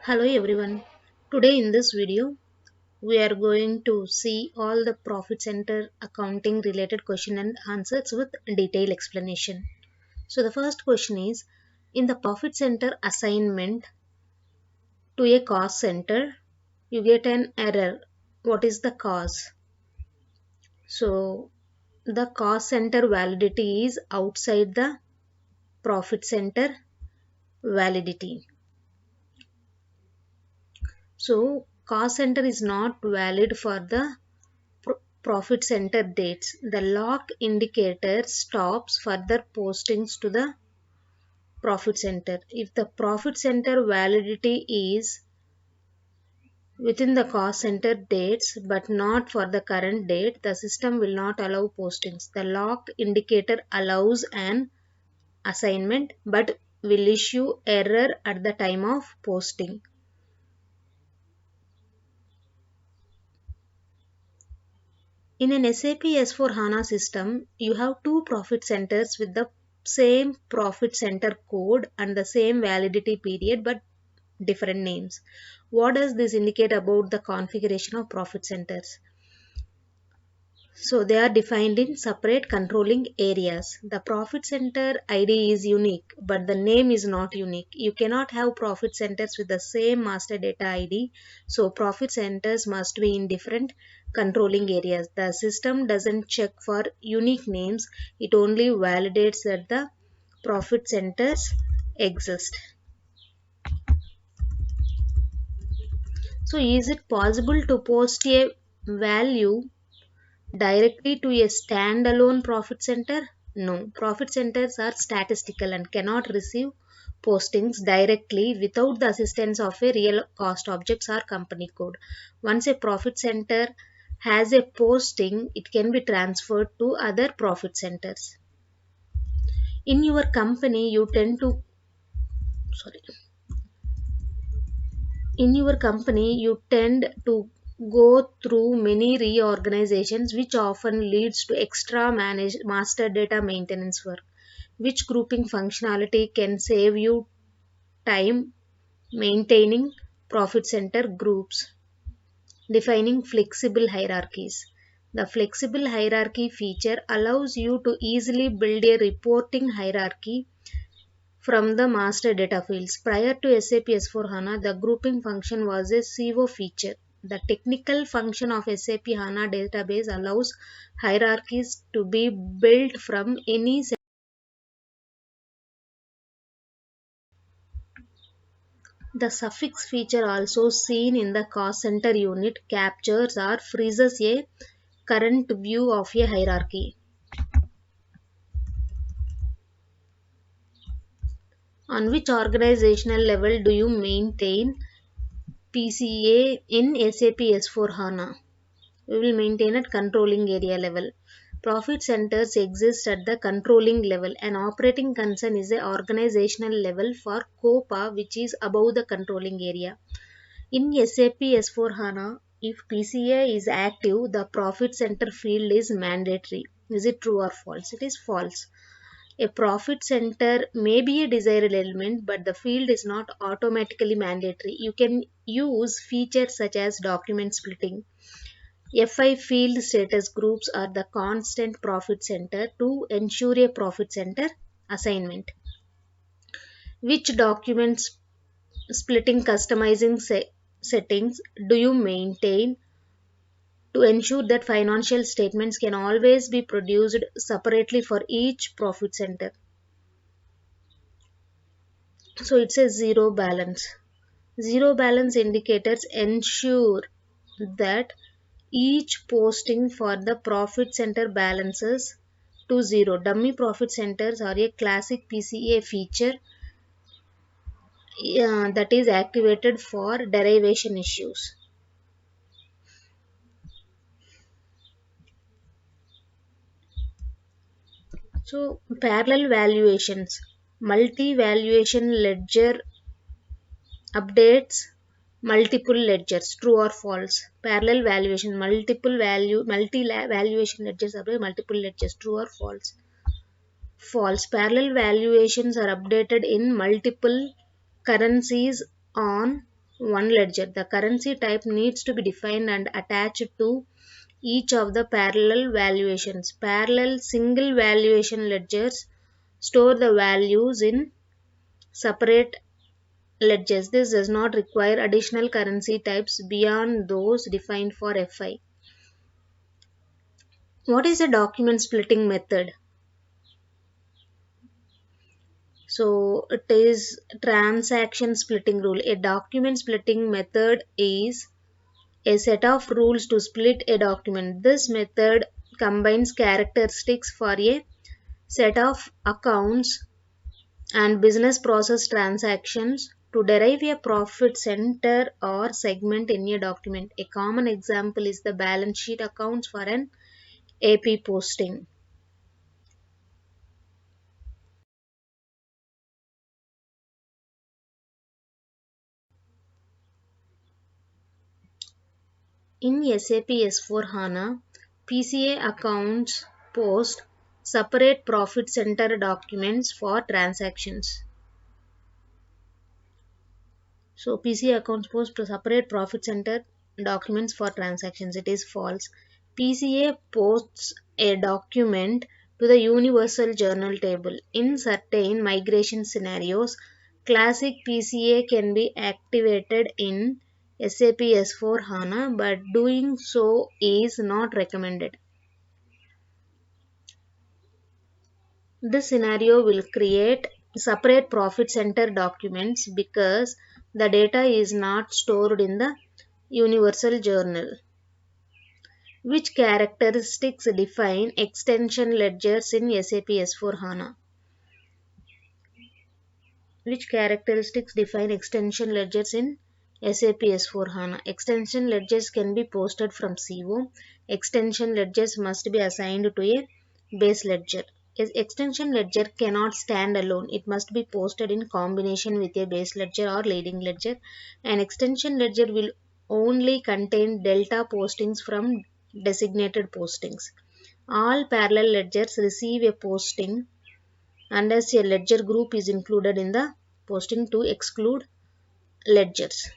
Hello everyone. Today in this video we are going to see all the profit center accounting related question and answers with detailed explanation. So the first question is, in the profit center assignment to a cost center you get an error. What is the cause? So the cost center validity is outside the profit center validity. So cost center is not valid for the profit center dates. The lock indicator stops further postings to the profit center. If the profit center validity is within the cost center dates but not for the current date, the system will not allow postings. The lock indicator allows an assignment but will issue error at the time of posting. In an SAP S4 HANA system, you have two profit centers with the same profit center code and the same validity period but different names. What does this indicate about the configuration of profit centers? So they are defined in separate controlling areas. The profit center ID is unique, but the name is not unique. You cannot have profit centers with the same master data ID. So profit centers must be in different controlling areas. The system doesn't check for unique names. It only validates that the profit centers exist. So is it possible to post a value directly to a standalone profit center? No, profit centers are statistical and cannot receive postings directly without the assistance of a real cost objects or company code. Once a profit center has a posting, it can be transferred to other profit centers. In your company, you tend to sorry in your company you tend to go through many reorganizations which often leads to extra master data maintenance work. Which grouping functionality can save you time maintaining profit center groups? Defining flexible hierarchies. The flexible hierarchy feature allows you to easily build a reporting hierarchy from the master data fields. Prior to SAP S4HANA, the grouping function was a CO feature. The technical function of SAP HANA database allows hierarchies to be built from any. The suffix feature also seen in the cost center unit captures or freezes a current view of a hierarchy. On which organizational level do you maintain PCA in SAP S4HANA? We will maintain at controlling area level. Profit centers exist at the controlling level. An operating concern is an organizational level for COPA, which is above the controlling area. In SAP S4HANA, if PCA is active, the profit center field is mandatory. Is it true or false? It is false. A profit center may be a desired element, but the field is not automatically mandatory. You can use features such as document splitting. FI field status groups are the constant profit center to ensure a profit center assignment. Which documents splitting customizing settings do you maintain to ensure that financial statements can always be produced separately for each profit center? So it's a zero balance. Zero balance indicators ensure that each posting for the profit center balances to zero. Dummy profit centers are a classic PCA feature that is activated for derivation issues. So parallel valuations, multi-valuation ledger updates multiple ledgers, true or false? Parallel valuation, multi valuation ledgers update multiple ledgers, true or false? False. Parallel valuations are updated in multiple currencies on one ledger. The currency type needs to be defined and attached to each of the parallel valuations. Parallel single valuation ledgers store the values in separate ledgers. This does not require additional currency types beyond those defined for FI. What is a document splitting method? So it is transaction splitting rule. A document splitting method is a set of rules to split a document. This method combines characteristics for a set of accounts and business process transactions to derive a profit center or segment in a document. A common example is the balance sheet accounts for an AP posting. In SAP S/4HANA, PCA accounts post separate profit center documents for transactions. So PCA accounts post to separate profit center documents for transactions. It is false. PCA posts a document to the universal journal table. In certain migration scenarios, classic PCA can be activated in SAP S/4HANA, but doing so is not recommended. This scenario will create separate profit center documents because the data is not stored in the universal journal. Which characteristics define extension ledgers in SAP S/4HANA? Which characteristics define extension ledgers in SAP S/4HANA? Extension ledgers can be posted from CO. Extension ledgers must be assigned to a base ledger. Extension ledger cannot stand alone. It must be posted in combination with a base ledger or leading ledger. An extension ledger will only contain delta postings from designated postings. All parallel ledgers receive a posting unless a ledger group is included in the posting to exclude ledgers.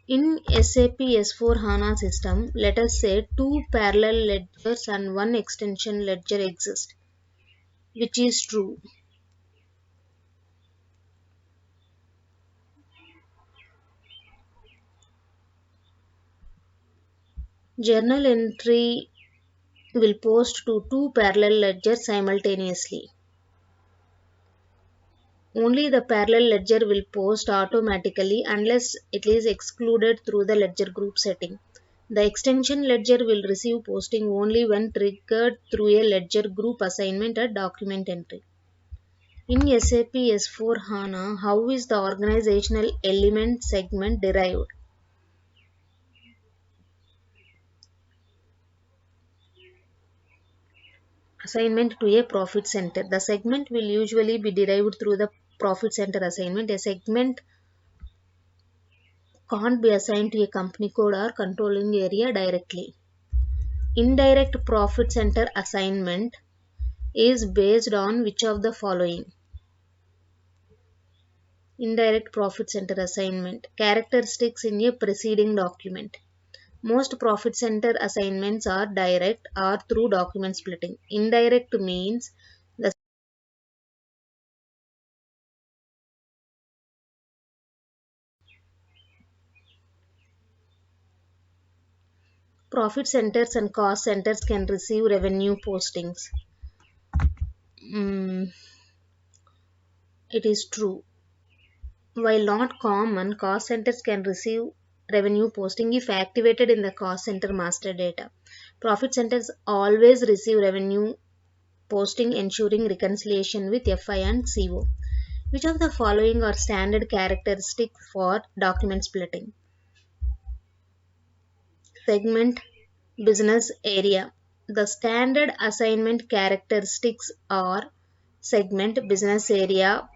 In SAP S/4HANA system, let us say two parallel ledgers and one extension ledger exist, which is true. Journal entry will post to two parallel ledgers simultaneously. Only the parallel ledger will post automatically unless it is excluded through the ledger group setting. The extension ledger will receive posting only when triggered through a ledger group assignment or document entry. In SAP S/4HANA, how is the organizational element segment derived? Assignment to a profit center. The segment will usually be derived through the profit center assignment. A segment can't be assigned to a company code or controlling area directly. Indirect profit center assignment is based on which of the following? Indirect profit center assignment. Characteristics in a preceding document. Most profit center assignments are direct or through document splitting. Indirect means the profit centers and cost centers can receive revenue postings. It is true. While not common, cost centers can receive revenue posting if activated in the cost center master data. Profit centers always receive revenue posting, ensuring reconciliation with FI and CO. Which of the following are standard characteristics for document splitting? Segment, business area. The standard assignment characteristics are segment, business area,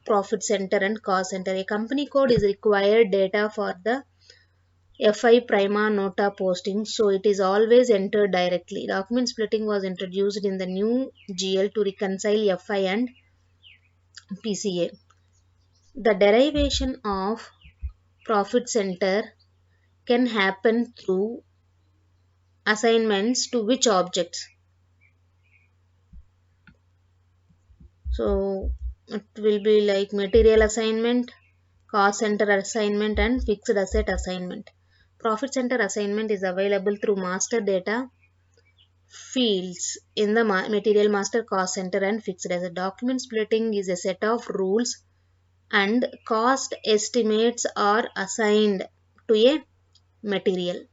profit center and cost center. A company code is required data for the FI prima nota posting, so it is always entered directly. Document splitting was introduced in the new GL to reconcile FI and PCA. The derivation of profit center can happen through assignments to which objects? So it will be like material assignment, cost center assignment, and fixed asset assignment. Profit center assignment is available through master data fields in the material master, cost center, and fixed asset. Document splitting is a set of rules and cost estimates are assigned to a material.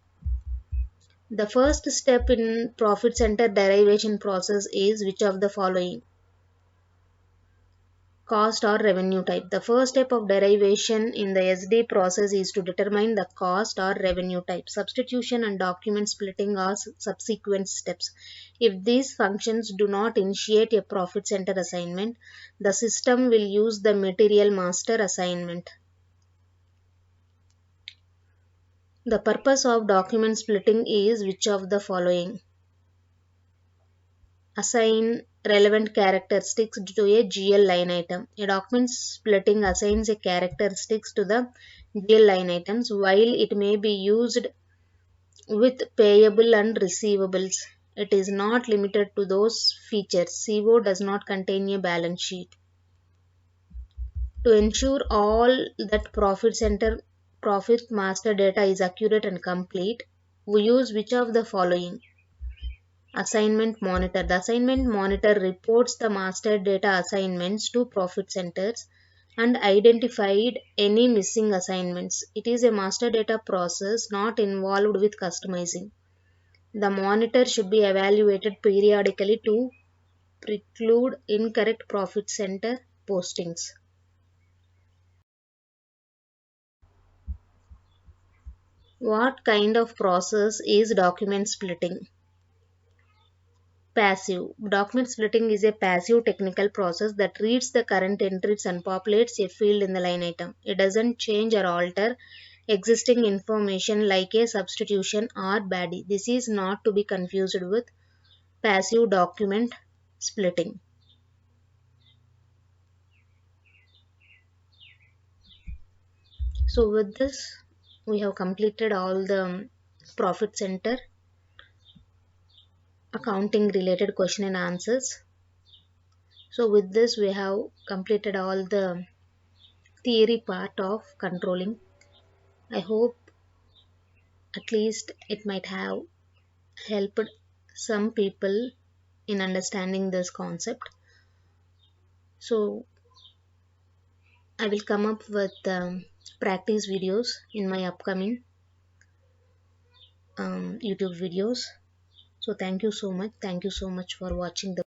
The first step in profit center derivation process is which of the following? Cost or revenue type. The first step of derivation in the SD process is to determine the cost or revenue type. Substitution and document splitting are subsequent steps. If these functions do not initiate a profit center assignment, the system will use the material master assignment. The purpose of document splitting is which of the following? Assign relevant characteristics to a GL line item. A document splitting assigns a characteristics to the GL line items. While it may be used with payable and receivables, it is not limited to those features. CO does not contain a balance sheet. To ensure all that profit master data is accurate and complete, we use which of the following? Assignment monitor. The assignment monitor reports the master data assignments to profit centers and identified any missing assignments. It is a master data process not involved with customizing. The monitor should be evaluated periodically to preclude incorrect profit center postings. What kind of process is document splitting? Passive. Document splitting is a passive technical process that reads the current entries and populates a field in the line item. It doesn't change or alter existing information like a substitution or body. This is not to be confused with passive document splitting. So with this, we have completed all the profit center accounting related question and answers. So with this, we have completed all the theory part of controlling. I hope at least it might have helped some people in understanding this concept. So I will come up with practice videos in my upcoming YouTube videos. So thank you so much. Thank you so much for watching the